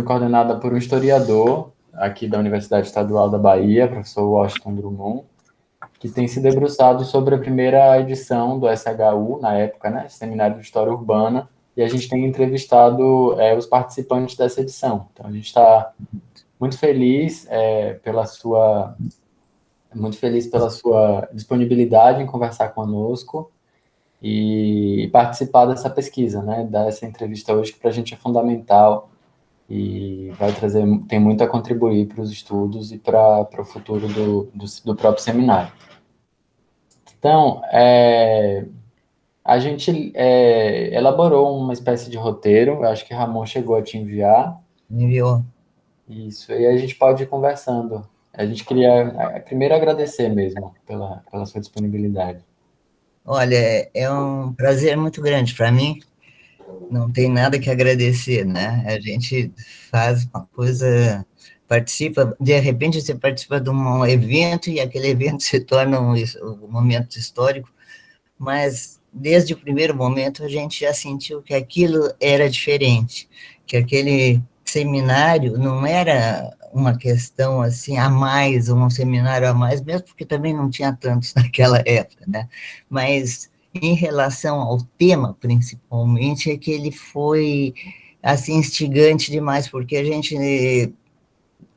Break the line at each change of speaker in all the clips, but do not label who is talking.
coordenada por um historiador aqui da Universidade Estadual da Bahia, professor Washington Drummond, que tem se debruçado sobre a primeira edição do SHU, na época, né, Seminário de História Urbana, e a gente tem entrevistado os participantes dessa edição. Então, a gente está muito feliz muito feliz pela sua disponibilidade em conversar conosco e participar dessa pesquisa, né, dessa entrevista hoje, que para a gente é fundamental e tem muito a contribuir para os estudos e para o futuro do próprio seminário. Então, a gente elaborou uma espécie de roteiro, eu acho que Ramon chegou a te enviar.
Enviou.
Isso, e a gente pode ir conversando. A gente queria primeiro agradecer mesmo pela sua disponibilidade.
Olha, é um prazer muito grande para mim. Não tem nada que agradecer, né? A gente faz uma coisa, participa, de repente você participa de um evento e aquele evento se torna um momento histórico, mas desde o primeiro momento a gente já sentiu que aquilo era diferente, que aquele seminário não era uma questão assim a mais, um seminário a mais, mesmo porque também não tinha tantos naquela época, né? Mas em relação ao tema, principalmente, é que ele foi assim instigante demais, porque a gente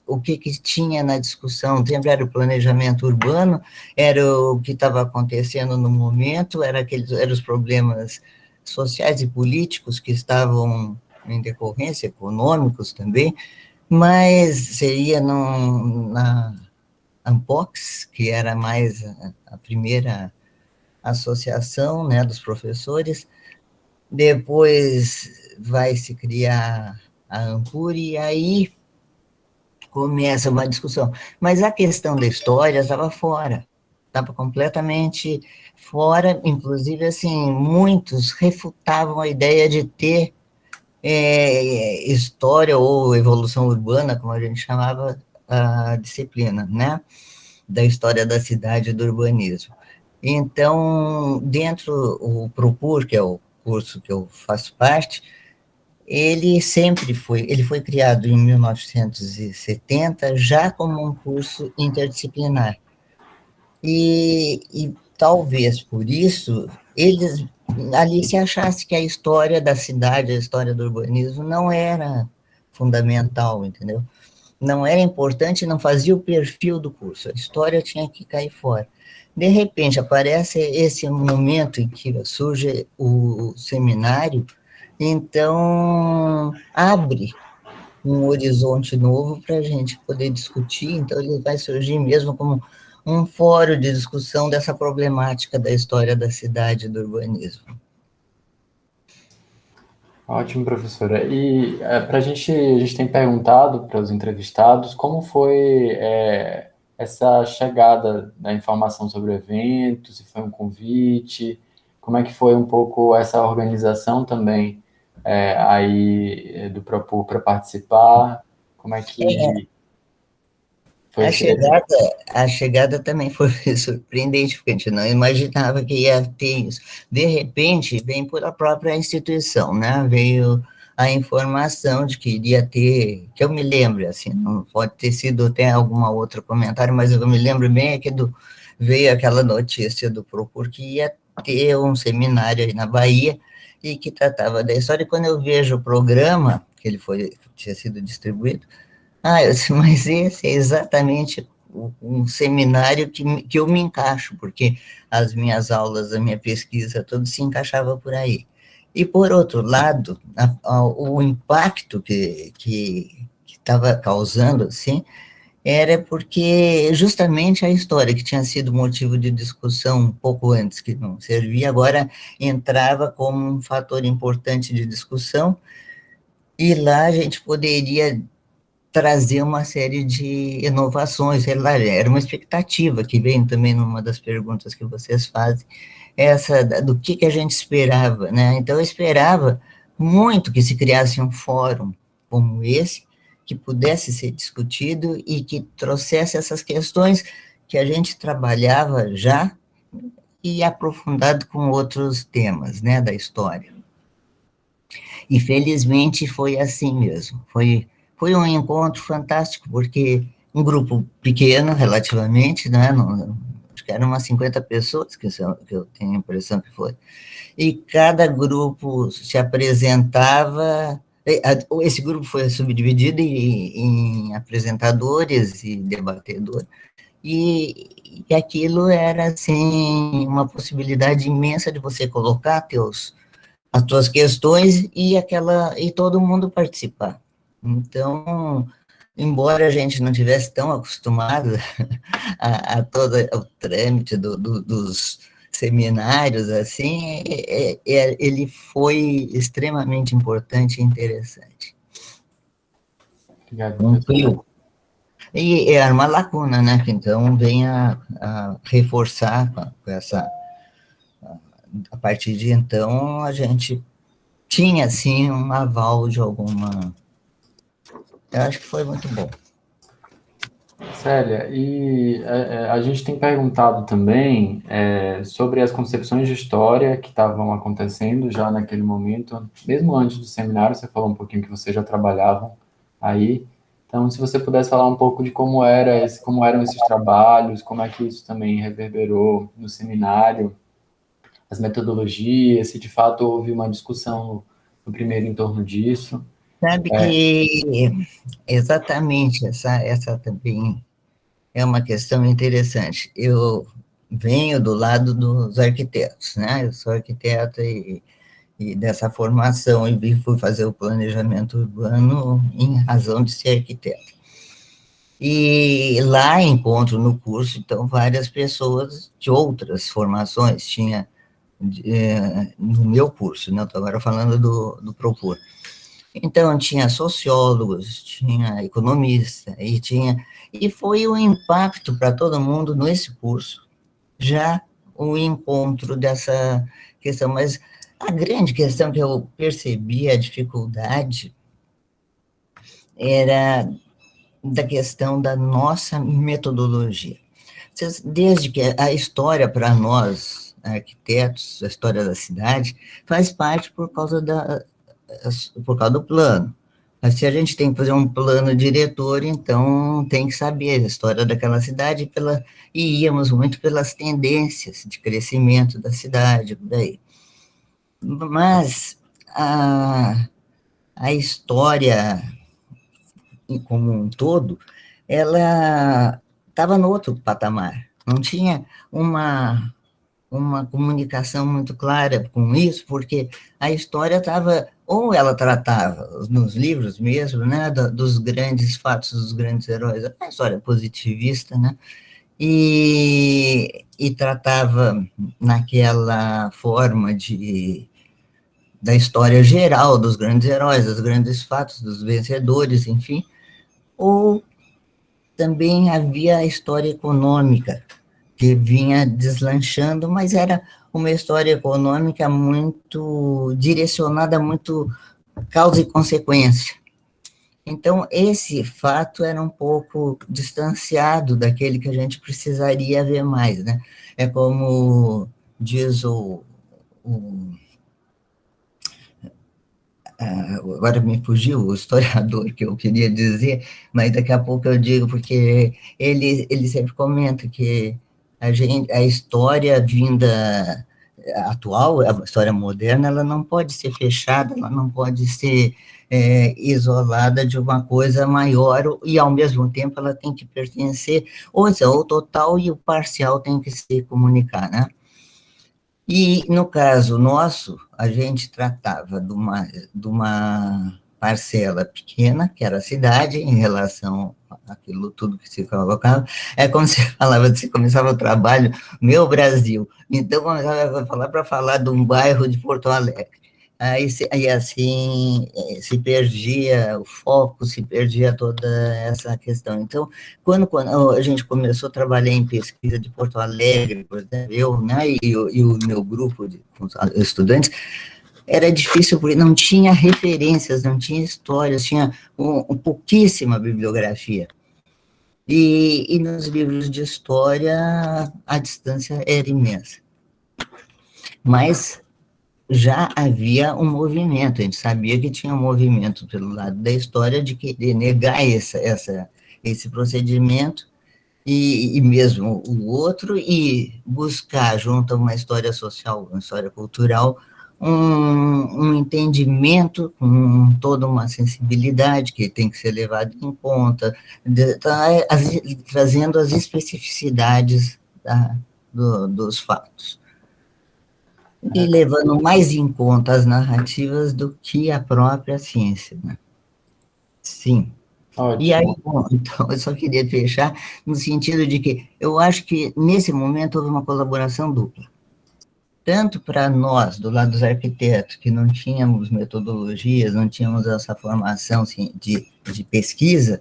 o que tinha na discussão sempre era o planejamento urbano, era o que estava acontecendo no momento, eram os problemas sociais e políticos que estavam em decorrência, econômicos também, mas seria na Ampox, que era mais a primeira associação, né, dos professores, depois vai se criar a Ampur, e aí começa uma discussão. Mas a questão da história estava fora, estava completamente fora, inclusive, assim, muitos refutavam a ideia de ter história ou evolução urbana, como a gente chamava a disciplina, né? Da história da cidade e do urbanismo. Então, dentro o Propur, que é o curso que eu faço parte, ele foi criado em 1970 já como um curso interdisciplinar. E talvez por isso eles ali se achasse que a história da cidade, a história do urbanismo não era fundamental, entendeu? Não era importante, não fazia o perfil do curso, a história tinha que cair fora. De repente aparece esse momento em que surge o seminário, então abre um horizonte novo para a gente poder discutir, então ele vai surgir mesmo como um fórum de discussão dessa problemática da história da cidade e do urbanismo.
Ótimo, professora. E a gente tem perguntado para os entrevistados como foi essa chegada da informação sobre o evento, se foi um convite, como é que foi um pouco essa organização também do Propur para participar, como é que foi
A
esse...
chegada, a chegada também foi surpreendente, porque a gente não imaginava que ia ter isso. De repente, vem por a própria instituição, né? Veio a informação de que iria ter, que eu me lembro, assim, não pode ter sido até alguma outra comentário, mas eu me lembro bem veio aquela notícia do Procur que ia ter um seminário aí na Bahia e que tratava da história. E quando eu vejo o programa, que tinha sido distribuído, eu disse, mas esse é exatamente um seminário que eu me encaixo, porque as minhas aulas, a minha pesquisa, tudo se encaixava por aí. E, por outro lado, o impacto que estava causando, assim, era porque justamente a história, que tinha sido motivo de discussão um pouco antes, que não servia, agora entrava como um fator importante de discussão, e lá a gente poderia trazer uma série de inovações, sei lá, era uma expectativa que vem também numa das perguntas que vocês fazem, essa do que a gente esperava, né? Então, eu esperava muito que se criasse um fórum como esse, que pudesse ser discutido e que trouxesse essas questões que a gente trabalhava já e aprofundado com outros temas, né, da história. E felizmente foi assim mesmo, foi um encontro fantástico, porque um grupo pequeno, relativamente, né, acho que eram umas 50 pessoas, que eu tenho a impressão que foi, e cada grupo se apresentava, esse grupo foi subdividido em apresentadores e debatedores, e aquilo era, assim, uma possibilidade imensa de você colocar as tuas questões e todo mundo participar. Então, embora a gente não tivesse tão acostumado a todo o trâmite dos seminários, assim, ele foi extremamente importante e interessante.
Obrigado, professor.
Cumpriu. E era uma lacuna, né, que então vem a reforçar com essa... A partir de então, a gente tinha, assim, um aval de alguma... Eu acho que foi muito bom.
Célia, a gente tem perguntado também sobre as concepções de história que estavam acontecendo já naquele momento, mesmo antes do seminário, você falou um pouquinho que vocês já trabalhavam aí. Então, se você pudesse falar um pouco de como eram esses trabalhos, como é que isso também reverberou no seminário, as metodologias, se de fato houve uma discussão no primeiro em torno disso.
Sabe que exatamente essa também é uma questão interessante. Eu venho do lado dos arquitetos, né? Eu sou arquiteta e dessa formação, e fui fazer o planejamento urbano em razão de ser arquiteto. E lá encontro no curso, então, várias pessoas de outras formações, tinha no meu curso, né? Estou agora falando do Propor. Então, tinha sociólogos, tinha economista, e foi um impacto para todo mundo nesse curso, já o encontro dessa questão, mas a grande questão que eu percebi, a dificuldade, era da questão da nossa metodologia. Desde que a história para nós, arquitetos, a história da cidade, faz parte por causa do plano. Mas se a gente tem que fazer um plano diretor, então tem que saber a história daquela cidade, e íamos muito pelas tendências de crescimento da cidade, por aí. Mas a história como um todo, ela estava no outro patamar. Não tinha uma comunicação muito clara com isso, porque a história estava, ou ela tratava, nos livros mesmo, né, dos grandes fatos, dos grandes heróis, a história positivista, né, e tratava naquela forma da história geral, dos grandes heróis, dos grandes fatos, dos vencedores, enfim, ou também havia a história econômica, que vinha deslanchando, mas era uma história econômica muito direcionada, muito causa e consequência. Então, esse fato era um pouco distanciado daquele que a gente precisaria ver mais, né? É como diz agora me fugiu o historiador que eu queria dizer, mas daqui a pouco eu digo, porque ele sempre comenta que a história vinda atual, a história moderna, ela não pode ser fechada, ela não pode ser isolada de uma coisa maior, e ao mesmo tempo ela tem que pertencer, ou seja, o total e o parcial tem que se comunicar, né? E, no caso nosso, a gente tratava de uma parcela pequena, que era a cidade, em relação àquilo tudo que se colocava. É como se falava, se começava o trabalho, meu Brasil. Então, começava a falar para falar de um bairro de Porto Alegre. Aí assim, se perdia o foco, se perdia toda essa questão. Então, quando a gente começou a trabalhar em pesquisa de Porto Alegre, por exemplo, eu, né, e o meu grupo de estudantes, era difícil porque não tinha referências, não tinha histórias, tinha pouquíssima bibliografia. E nos livros de história, a distância era imensa. Mas já havia um movimento, a gente sabia que tinha um movimento pelo lado da história de querer negar esse procedimento e mesmo o outro, e buscar, junto a uma história social, uma história cultural, um entendimento com toda uma sensibilidade que tem que ser levada em conta, trazendo as especificidades dos fatos. E levando mais em conta as narrativas do que a própria ciência, né? Sim. E aí,
Ótimo.
bom, então, eu só queria fechar no sentido de que eu acho que, nesse momento, houve uma colaboração dupla. Tanto para nós, do lado dos arquitetos, que não tínhamos metodologias, não tínhamos essa formação assim, de pesquisa,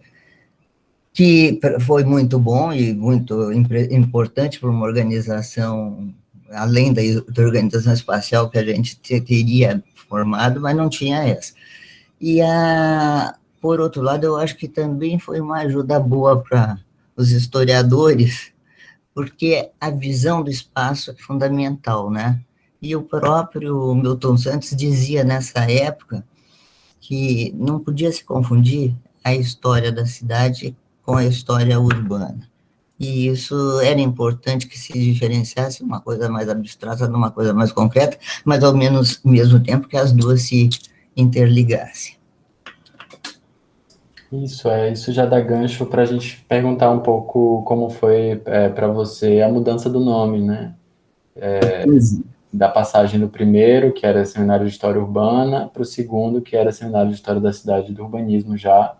que foi muito bom e muito importante para uma organização, além da organização espacial que a gente teria formado, mas não tinha essa. E, por outro lado, eu acho que também foi uma ajuda boa para os historiadores, porque a visão do espaço é fundamental, né? E o próprio Milton Santos dizia nessa época que não podia se confundir a história da cidade com a história urbana. E isso era importante que se diferenciasse uma coisa mais abstrata de uma coisa mais concreta, mas ao mesmo tempo que as duas se interligassem.
Isso já dá gancho para a gente perguntar um pouco como foi para você a mudança do nome, né? Da passagem do primeiro, que era Seminário de História Urbana, para o segundo, que era Seminário de História da Cidade e do Urbanismo já.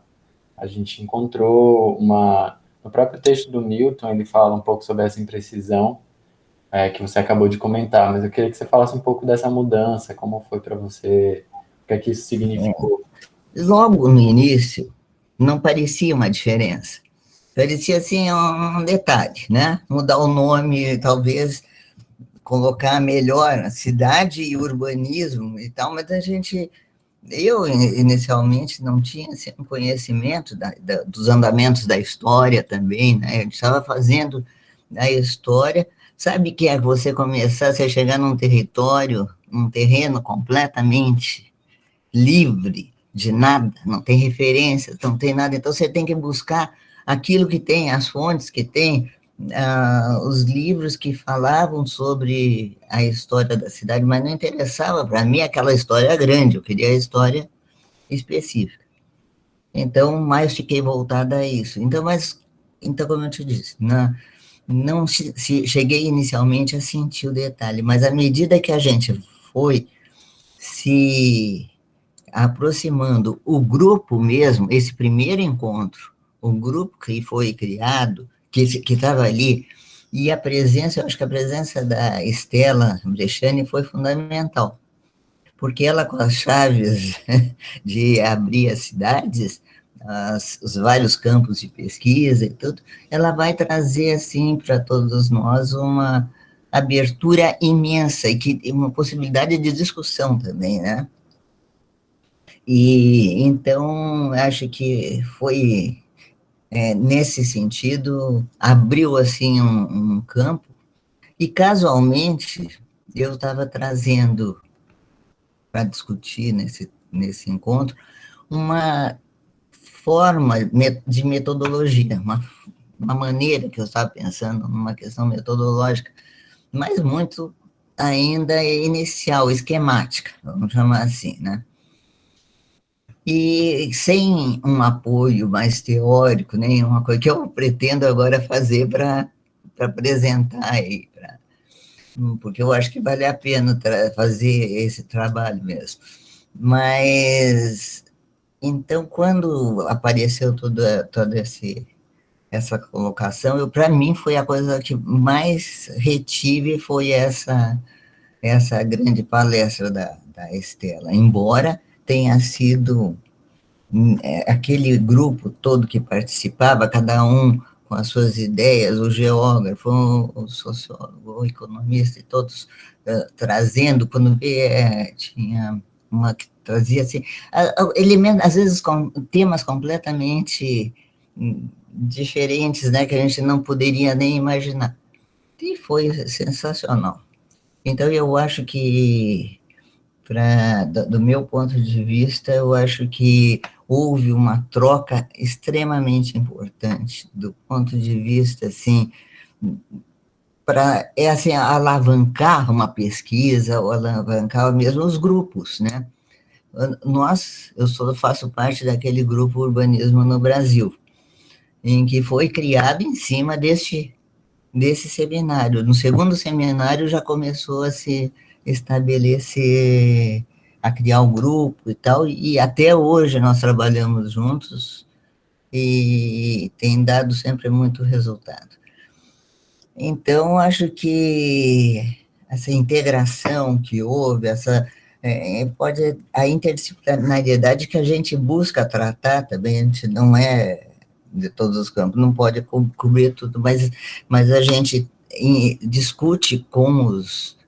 A gente encontrou no próprio texto do Milton, ele fala um pouco sobre essa imprecisão que você acabou de comentar, mas eu queria que você falasse um pouco dessa mudança, como foi para você, o que é que isso significou.
Logo no início, não parecia uma diferença. Parecia assim um detalhe, né? Mudar o nome, talvez colocar melhor a cidade e urbanismo e tal, mas eu inicialmente não tinha assim, um conhecimento dos andamentos da história também, né? A gente estava fazendo a história, sabe que é você começar, você chegar num território, num terreno completamente livre de nada, não tem referência, não tem nada, então você tem que buscar aquilo que tem, as fontes que tem, os livros que falavam sobre a história da cidade, mas não interessava para mim aquela história grande, eu queria a história específica. Então, mais fiquei voltada a isso. Então, como eu te disse, não cheguei inicialmente a sentir o detalhe, mas à medida que a gente foi se aproximando, o grupo mesmo, esse primeiro encontro, o grupo que foi criado, que estava ali, e eu acho que a presença da Estela Brechani foi fundamental, porque ela, com as chaves de abrir as cidades, os vários campos de pesquisa e tudo, ela vai trazer, assim, para todos nós uma abertura imensa e uma possibilidade de discussão também, né? E então acho que foi nesse sentido abriu assim um campo e casualmente eu estava trazendo para discutir nesse encontro uma forma de metodologia, uma maneira que eu estava pensando numa questão metodológica, mas muito ainda inicial, esquemática, vamos chamar assim, né? E sem um apoio mais teórico, nenhuma coisa que eu pretendo agora fazer para apresentar aí, porque eu acho que vale a pena fazer esse trabalho mesmo. Mas, então, quando apareceu toda essa colocação, para mim foi a coisa que mais retive foi essa grande palestra da Estela, embora tenha sido aquele grupo todo que participava, cada um com as suas ideias, o geógrafo, o sociólogo, o economista, e todos trazendo, quando vê, tinha uma que trazia assim, elementos, às vezes com temas completamente diferentes, né, que a gente não poderia nem imaginar. E foi sensacional. Então, eu acho que do meu ponto de vista, eu acho que houve uma troca extremamente importante, do ponto de vista, assim, para assim, alavancar uma pesquisa, ou alavancar mesmo os grupos, né? Faço parte daquele grupo Urbanismo no Brasil, em que foi criado em cima desse seminário. No segundo seminário já começou a se estabelecer, a criar um grupo e tal, e até hoje nós trabalhamos juntos e tem dado sempre muito resultado. Então, acho que essa integração que houve, a interdisciplinariedade que a gente busca tratar também, a gente não é de todos os campos, não pode cobrir tudo, mas a gente discute como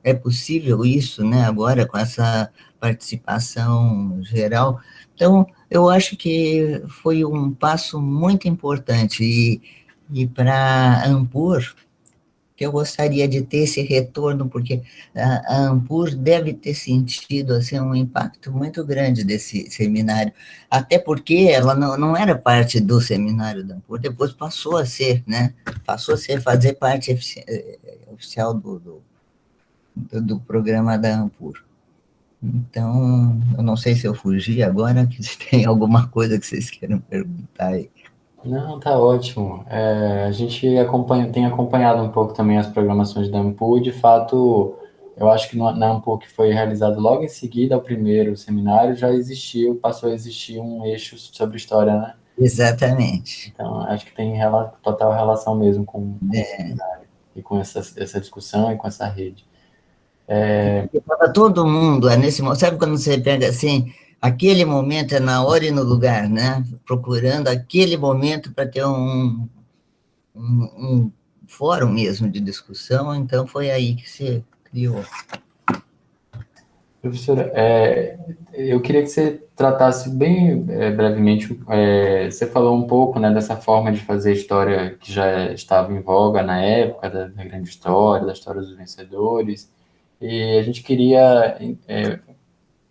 é possível isso, né, agora com essa participação geral. Então, eu acho que foi um passo muito importante, e para a Ampur, que eu gostaria de ter esse retorno, porque a Ampur deve ter sentido assim, um impacto muito grande desse seminário, até porque ela não era parte do seminário da Ampur, depois passou a ser, né? Passou a fazer parte oficial do programa da Ampur. Então, eu não sei se eu fugi agora, que se tem alguma coisa que vocês queiram perguntar aí.
Não, tá ótimo. A gente tem acompanhado um pouco também as programações da Ampul, e de fato, eu acho que na Ampul, que foi realizado logo em seguida ao primeiro seminário, passou a existir um eixo sobre história, né?
Exatamente.
Então, acho que tem total relação mesmo com o seminário, e com essa discussão e com essa rede.
Para todo mundo, nesse momento, sabe quando você pega assim, aquele momento é na hora e no lugar, né? Procurando aquele momento para ter um fórum mesmo de discussão, então foi aí que se criou.
Professora, eu queria que você tratasse bem brevemente, você falou um pouco, né, dessa forma de fazer história que já estava em voga na época da grande história, da história dos vencedores, e a gente queria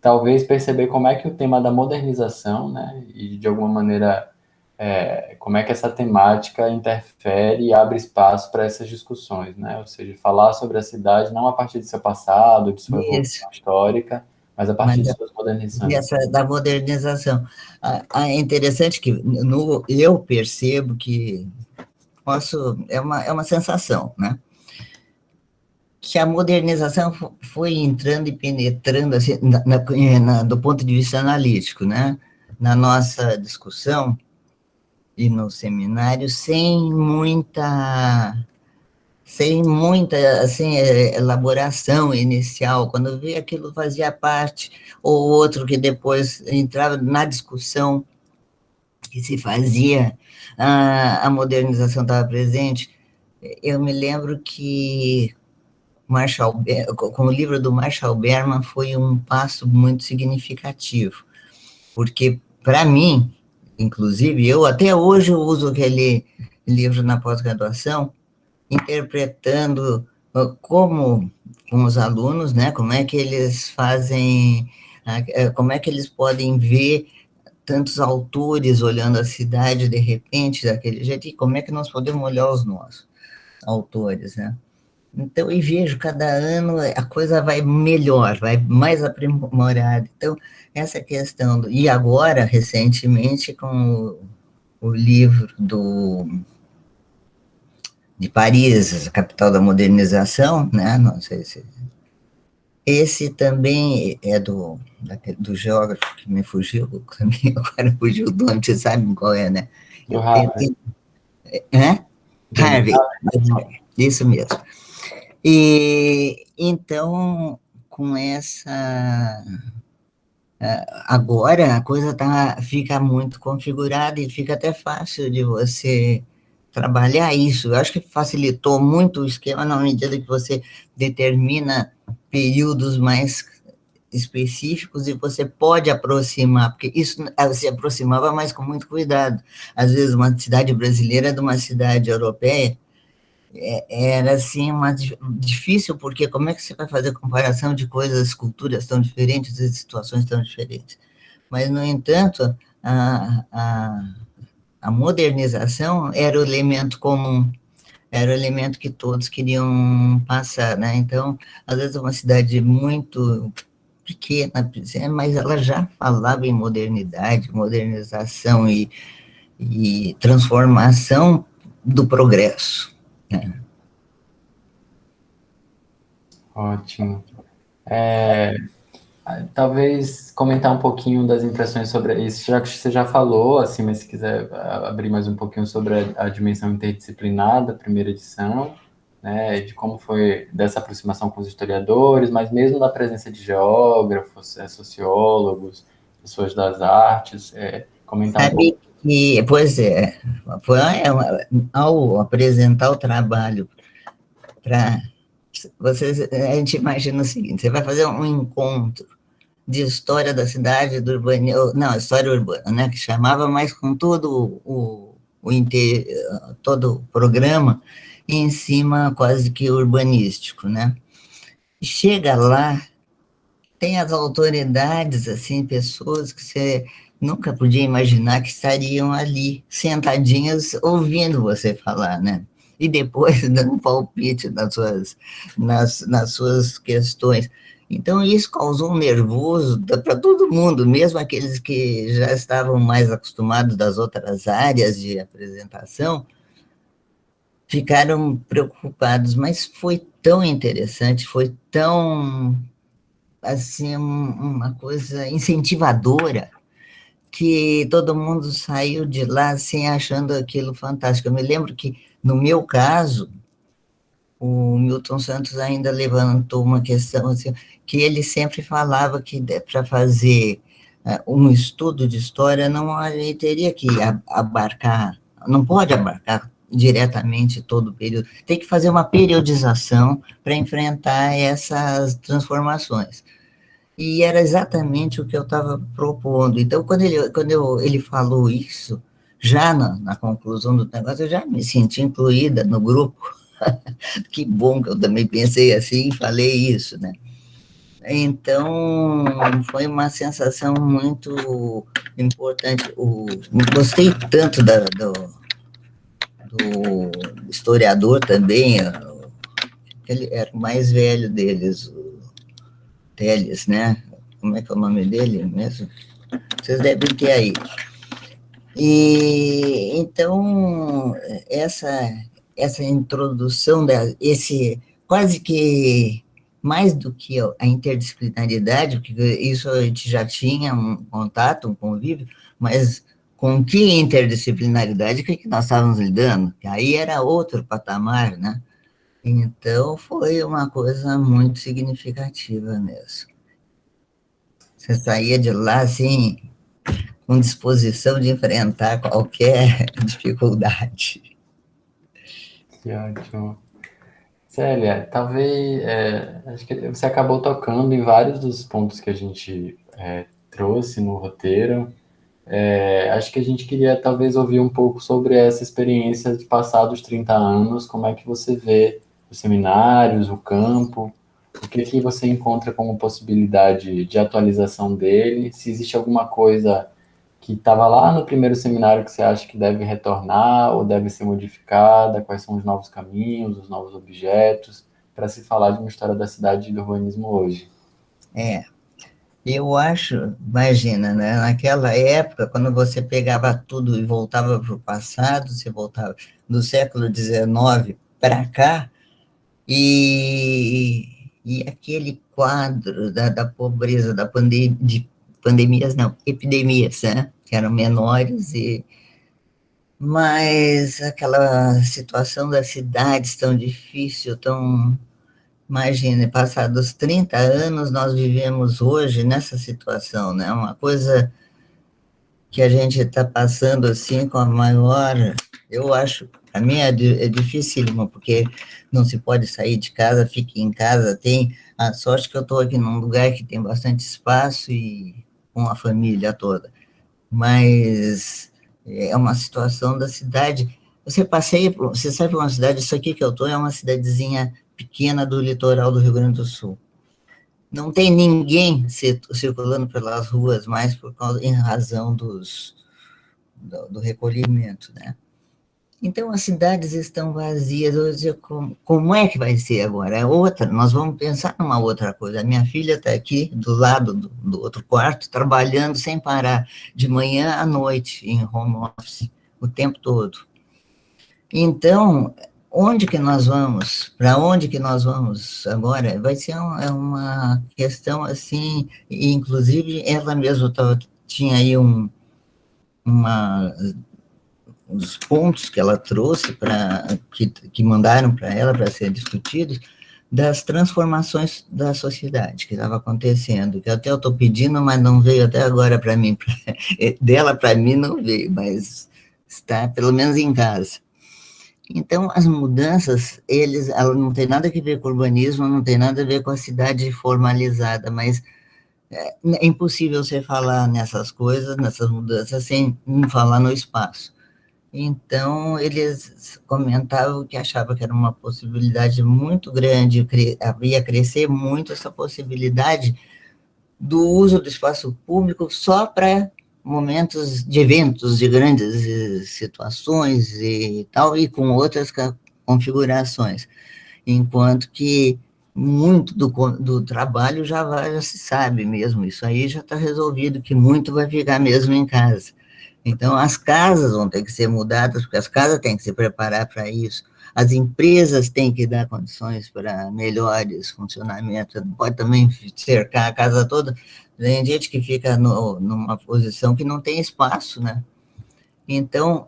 talvez perceber como é que o tema da modernização, né, e de alguma maneira como é que essa temática interfere e abre espaço para essas discussões, né? Ou seja, falar sobre a cidade não a partir de seu passado, de sua
Isso,
evolução histórica, mas a partir
mas
de suas modernizações.
da modernização. É interessante que eu percebo que é uma sensação, né? Que a modernização foi entrando e penetrando assim, do ponto de vista analítico, né? Na nossa discussão e no seminário, sem muita assim, elaboração inicial. Quando eu vi aquilo fazia parte, ou outro que depois entrava na discussão que se fazia, a modernização estava presente. Eu me lembro que com o livro do Marshall Berman foi um passo muito significativo, porque, para mim, inclusive, eu até hoje uso aquele livro na pós-graduação, interpretando como, com os alunos, né, como é que eles fazem, como é que eles podem ver tantos autores olhando a cidade de repente, daquele jeito, e como é que nós podemos olhar os nossos autores, né? Então, eu vejo cada ano a coisa vai melhor, vai mais aprimorada. Então, essa questão. E agora, recentemente, com o livro de Paris, a capital da modernização, né? Não sei se. Esse também é do geógrafo que me fugiu, também agora fugiu o nome, você sabe qual é, né?
Do Harvard.
Harvey, isso mesmo. E então, com essa. Agora a coisa fica muito configurada e fica até fácil de você trabalhar isso. Eu acho que facilitou muito o esquema na medida que você determina períodos mais específicos e você pode aproximar, porque isso se aproximava, mas com muito cuidado. Às vezes, uma cidade brasileira de uma cidade europeia, era assim difícil, porque como é que você vai fazer comparação de coisas, culturas tão diferentes e situações tão diferentes? Mas, no entanto, a modernização era o elemento comum, era o elemento que todos queriam passar, né? Então, às vezes, uma cidade muito pequena, mas ela já falava em modernidade, modernização e transformação do progresso, né?
Ótimo. Talvez comentar um pouquinho das impressões sobre isso, já que você já falou, assim, mas se quiser abrir mais um pouquinho sobre a dimensão interdisciplinar da primeira edição, né, de como foi dessa aproximação com os historiadores, mas mesmo da presença de geógrafos, sociólogos, pessoas das artes, comentar um pouco.
Sabe que, pois é, ao apresentar o trabalho para vocês, a gente imagina o seguinte: você vai fazer um encontro de história da cidade, do urbanismo, não, história urbana, né, que chamava, mas com todo todo o programa em cima quase que urbanístico, né? E chega lá, tem as autoridades, assim, pessoas que você nunca podia imaginar que estariam ali, sentadinhas, ouvindo você falar, né? E depois dando palpite nas suas questões. Então, isso causou um nervoso para todo mundo, mesmo aqueles que já estavam mais acostumados das outras áreas de apresentação, ficaram preocupados, mas foi tão interessante, foi tão assim, uma coisa incentivadora, que todo mundo saiu de lá assim, achando aquilo fantástico. Eu me lembro que, no meu caso, o Milton Santos ainda levantou uma questão assim, que ele sempre falava que para fazer um estudo de história não a gente teria que abarcar, não pode abarcar diretamente todo o período, tem que fazer uma periodização para enfrentar essas transformações. E era exatamente o que eu estava propondo. Então, ele falou isso, já na conclusão do negócio, eu já me senti incluída no grupo. Que bom que eu também pensei assim e falei isso, né? Então, foi uma sensação muito importante. Gostei tanto do historiador também, ele era o mais velho deles, o Teles, né? Como é que é o nome dele mesmo? Vocês devem ter aí. E então essa introdução esse quase que mais do que a interdisciplinaridade, porque isso a gente já tinha um contato, um convívio, mas com que interdisciplinaridade que nós estávamos lidando? Que aí era outro patamar, né? Então foi uma coisa muito significativa mesmo. Você saía de lá assim com disposição de enfrentar qualquer dificuldade.
Que ótimo. Célia, talvez, acho que você acabou tocando em vários dos pontos que a gente trouxe no roteiro. Acho que a gente queria talvez ouvir um pouco sobre essa experiência de passados 30 anos, como é que você vê os seminários, o campo, o que que você encontra como possibilidade de atualização dele, se existe alguma coisa que estava lá no primeiro seminário que você acha que deve retornar ou deve ser modificada, quais são os novos caminhos, os novos objetos, para se falar de uma história da cidade e do urbanismo hoje.
Eu acho, imagina, né, naquela época, quando você pegava tudo e voltava para o passado, você voltava do século XIX para cá, e aquele quadro da pobreza, de pandemias, não, epidemias, né, que eram menores, mas aquela situação das cidades tão difícil, tão... Imagine, passados 30 anos, nós vivemos hoje nessa situação, né? Uma coisa que a gente está passando assim com a maior... Eu acho, a mim é dificílimo, porque não se pode sair de casa, fique em casa. Tem a sorte que eu estou aqui num lugar que tem bastante espaço e com a família toda. Mas é uma situação da cidade. você sabe uma cidade, isso aqui que eu estou é uma cidadezinha pequena do litoral do Rio Grande do Sul. Não tem ninguém circulando pelas ruas mais em razão do recolhimento, né? Então, as cidades estão vazias. Hoje, como é que vai ser agora? É outra, nós vamos pensar numa outra coisa. A minha filha está aqui, do lado do outro quarto, trabalhando sem parar, de manhã à noite, em home office, o tempo todo. Então, onde que nós vamos? Para onde que nós vamos agora? Vai ser uma questão assim, e inclusive ela mesma tinha aí uma os pontos que ela trouxe que mandaram para ela para ser discutidos das transformações da sociedade que estava acontecendo, que até eu estou pedindo, mas não veio até agora para mim, dela para mim não veio, mas está pelo menos em casa. Então, as mudanças, ela não tem nada a ver com o urbanismo, não tem nada a ver com a cidade formalizada, mas é impossível você falar nessas coisas, nessas mudanças, sem falar no espaço. Então, eles comentavam que achavam que era uma possibilidade muito grande, ia crescer muito essa possibilidade do uso do espaço público só para momentos de eventos, de grandes situações e tal, e com outras configurações. Enquanto que muito do trabalho já se sabe mesmo, isso aí já está resolvido, que muito vai ficar mesmo em casa. Então, as casas vão ter que ser mudadas, porque as casas têm que se preparar para isso. As empresas têm que dar condições para melhores funcionamentos. Não pode também cercar a casa toda. Tem gente que fica numa posição que não tem espaço, né? Então,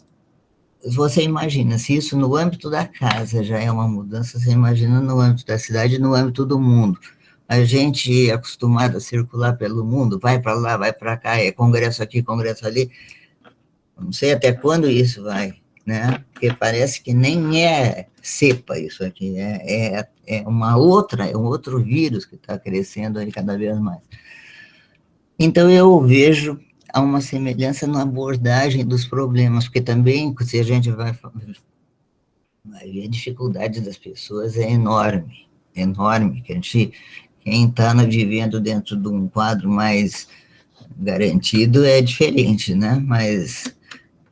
você imagina, se isso no âmbito da casa já é uma mudança, você imagina no âmbito da cidade e no âmbito do mundo. A gente é acostumado a circular pelo mundo, vai para lá, vai para cá, é congresso aqui, congresso ali. Não sei até quando isso vai, né? Porque parece que nem é cepa isso aqui, é um outro vírus que está crescendo aí cada vez mais. Então, eu vejo uma semelhança na abordagem dos problemas, porque também, se a gente vai ver, a dificuldade das pessoas é enorme, enorme, que quem está vivendo dentro de um quadro mais garantido é diferente, né? Mas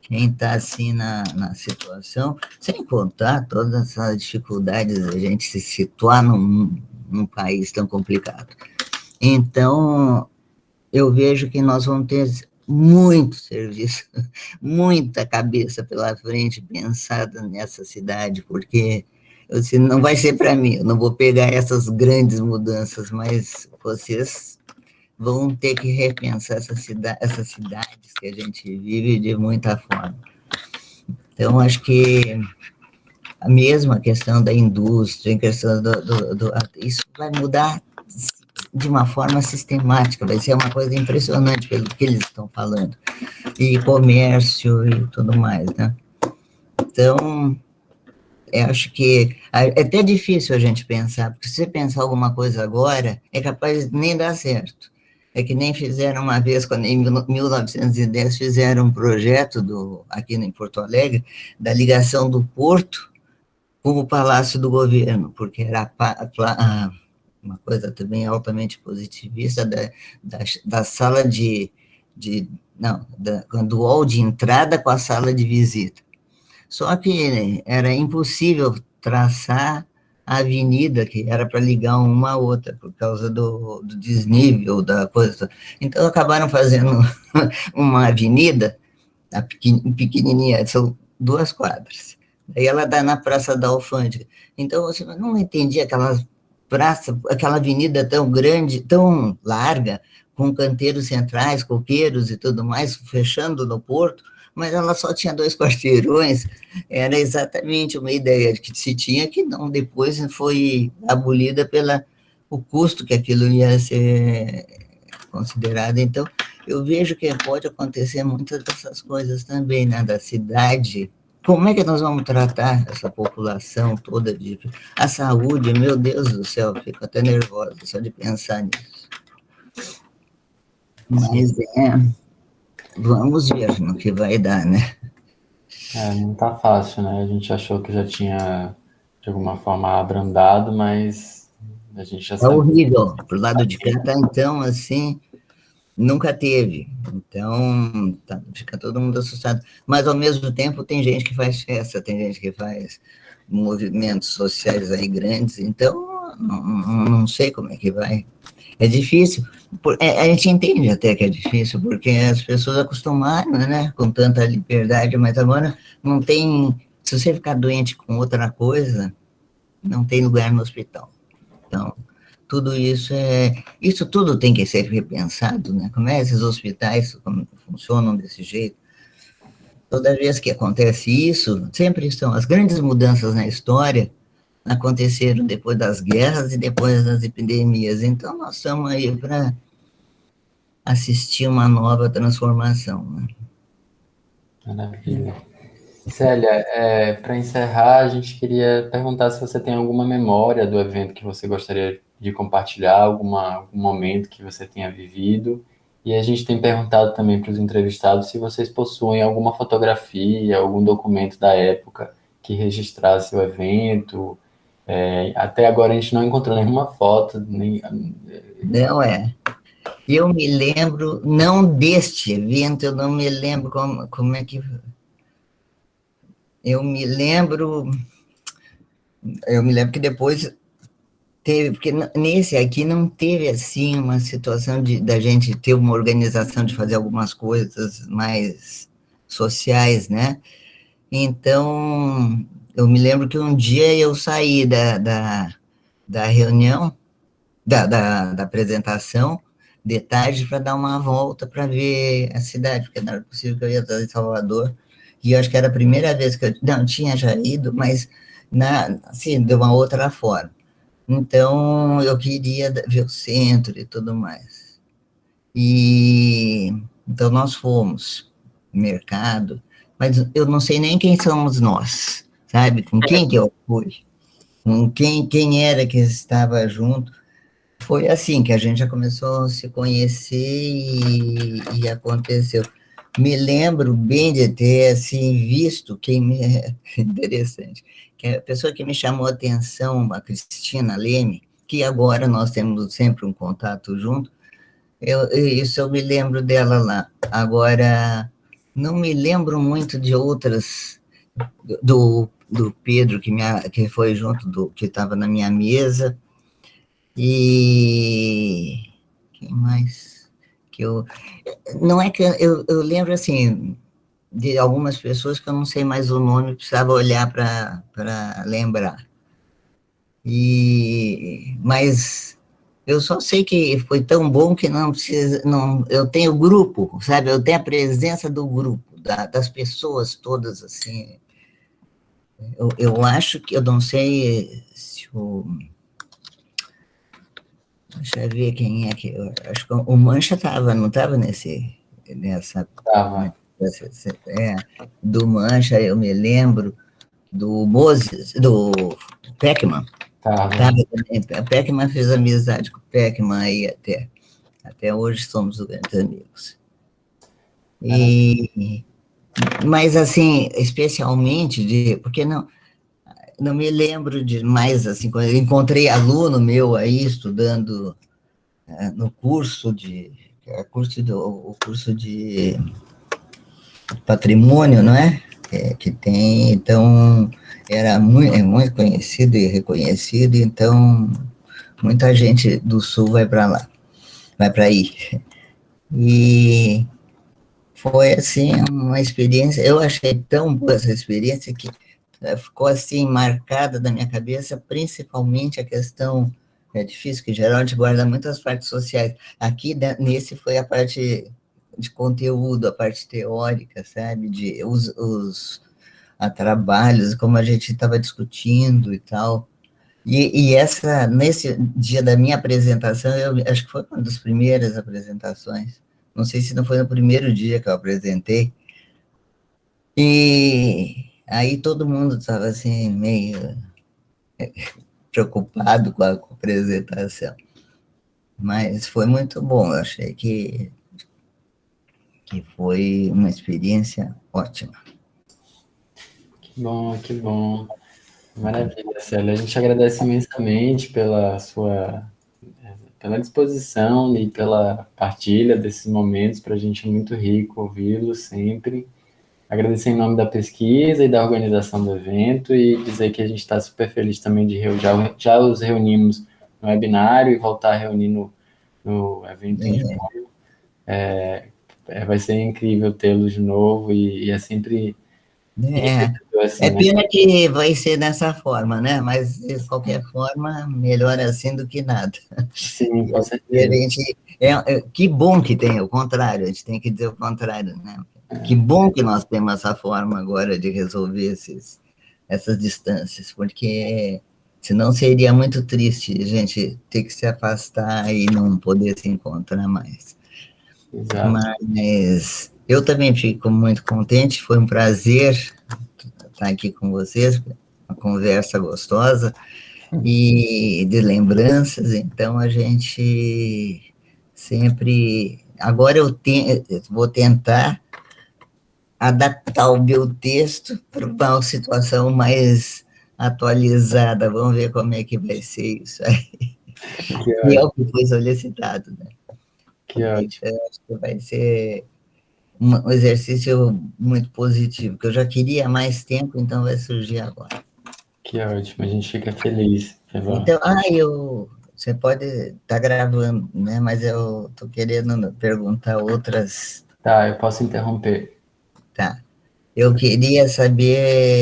quem está assim na situação, sem contar todas as dificuldades a gente se situar num país tão complicado. Então, eu vejo que nós vamos ter muito serviço, muita cabeça pela frente pensada nessa cidade, porque não vai ser para mim, eu não vou pegar essas grandes mudanças, mas vocês vão ter que repensar essas cidades que a gente vive de muita forma. Então, acho que a mesma questão da indústria, a questão isso vai mudar de uma forma sistemática, vai ser uma coisa impressionante pelo que eles estão falando, e comércio e tudo mais, né? Então, eu acho que é até difícil a gente pensar, porque se você pensar alguma coisa agora, é capaz de nem dar certo. É que nem fizeram uma vez, quando em 1910 fizeram um projeto aqui em Porto Alegre, da ligação do porto com o Palácio do Governo, porque era uma coisa também altamente positivista da sala do hall de entrada com a sala de visita. Só que era impossível traçar a avenida que era para ligar uma a outra, por causa do desnível da coisa. Então, acabaram fazendo uma avenida pequenininha, são 2 quadras. Aí ela dá na Praça da Alfândega. Então, você não entendia aquela avenida tão grande, tão larga, com canteiros centrais, coqueiros e tudo mais, fechando no porto, mas ela só tinha 2 quarteirões, era exatamente uma ideia que se tinha, que não, depois foi abolida o custo que aquilo ia ser considerado. Então, eu vejo que pode acontecer muitas dessas coisas também, né, da cidade. Como é que nós vamos tratar essa população toda? A saúde, meu Deus do céu, fico até nervosa só de pensar nisso. Mas vamos ver no que vai dar, né?
Não tá fácil, né? A gente achou que já tinha, de alguma forma, abrandado, mas a gente já
É
sabe.
horrível. Pro lado de cá tá, então, assim, nunca teve. Então, fica todo mundo assustado. Mas, ao mesmo tempo, tem gente que faz festa, tem gente que faz movimentos sociais aí grandes. Então, não sei como é que vai. É difícil. A gente entende até que é difícil, porque as pessoas acostumaram, né, com tanta liberdade, mas agora não tem. Se você ficar doente com outra coisa, não tem lugar no hospital. Então, tudo isso isso tudo tem que ser repensado, né? Como é que esses hospitais como funcionam desse jeito? Toda vez que acontece isso, sempre estão as grandes mudanças na história aconteceram depois das guerras e depois das epidemias. Então, nós estamos aí para assistir uma nova transformação, né?
Maravilha. Célia, para encerrar, a gente queria perguntar se você tem alguma memória do evento que você gostaria de compartilhar, algum momento que você tenha vivido. E a gente tem perguntado também para os entrevistados se vocês possuem alguma fotografia, algum documento da época que registrasse o evento. Até agora a gente não encontrou nenhuma foto, nem.
Não é. Eu me lembro, não deste evento, eu não me lembro como é que. Eu me lembro, eu me lembro que depois teve, porque nesse aqui não teve assim uma situação da gente ter uma organização de fazer algumas coisas mais sociais, né? Então, eu me lembro que um dia eu saí da reunião, da apresentação, de tarde, para dar uma volta para ver a cidade, porque não era possível que eu ia estar em Salvador. E eu acho que era a primeira vez que eu. Não, tinha já ido, mas assim, de uma outra forma. Então, eu queria ver o centro e tudo mais. E então nós fomos no mercado, mas eu não sei nem quem somos nós, sabe? Com quem que eu fui, com quem era que estava junto. Foi assim que a gente já começou a se conhecer e aconteceu. Me lembro bem de ter assim visto quem me interessante, que a pessoa que me chamou a atenção, a Cristina Leme, que agora nós temos sempre um contato junto. Isso eu me lembro dela lá. Agora, não me lembro muito de outras, do Pedro, que foi junto, que estava na minha mesa, e quem mais? Que eu, não é que eu lembro, assim, de algumas pessoas que eu não sei mais o nome, precisava olhar para lembrar. Mas eu só sei que foi tão bom que não precisa, não, eu tenho grupo, sabe? Eu tenho a presença do grupo, das pessoas todas, assim. Eu acho que, eu não sei se o... Deixa eu ver quem é que... Eu acho que o Mancha estava, não estava nessa...
Tava,
É, do Mancha, eu me lembro, do Moses, do Peckman.
tava.
Tava, a Peckman fez amizade com o Peckman aí até hoje somos grandes amigos. E, mas, assim, especialmente porque não me lembro de mais, assim, quando eu encontrei aluno meu aí estudando no curso o curso de patrimônio, não é? Que tem, então, muito conhecido e reconhecido, então, muita gente do Sul vai para lá, vai para aí. E foi, assim, uma experiência, eu achei tão boa essa experiência que ficou, assim, marcada na minha cabeça, principalmente a questão, é difícil, que geralmente guarda muitas partes sociais. Aqui, nesse, foi a parte de conteúdo, a parte teórica, sabe, de a trabalhos, como a gente estava discutindo e tal. Nesse dia da minha apresentação, eu acho que foi uma das primeiras apresentações, não sei se não foi no primeiro dia que eu apresentei, e aí todo mundo estava assim, meio preocupado com a apresentação. Mas foi muito bom, eu achei que foi uma experiência ótima.
Bom, que bom. Maravilha, Célia. A gente agradece imensamente pela disposição e pela partilha desses momentos. Para a gente é muito rico ouvi-lo sempre. Agradecer em nome da pesquisa e da organização do evento e dizer que a gente está super feliz também já os reunimos no webinário e voltar a reunir no evento em
É,
junho. Vai ser incrível tê-los de novo e é sempre
é,
enriquecedor, assim,
é
né?
pena que vai ser dessa forma, né? Mas, de qualquer forma, melhor assim do que nada.
Sim, com
E a
certeza.
gente, que bom que tem o contrário, a gente tem que dizer o contrário, né? Que bom que nós temos essa forma agora de resolver essas distâncias, porque senão seria muito triste a gente ter que se afastar e não poder se encontrar mais.
Exato.
Mas eu também fico muito contente, foi um prazer estar aqui com vocês, uma conversa gostosa e de lembranças, então a gente sempre. Agora eu vou tentar adaptar o meu texto para uma situação mais atualizada. Vamos ver como é que vai ser isso aí.
Que
E é o
ótimo,
que foi solicitado, né?
que ótimo,
Então, acho que vai ser um exercício muito positivo, que eu já queria há mais tempo, então vai surgir agora.
que ótimo. A gente fica feliz, Evan.
Então, você pode estar gravando, né? Mas eu estou querendo perguntar outras.
Tá, eu posso interromper.
Tá. Eu queria saber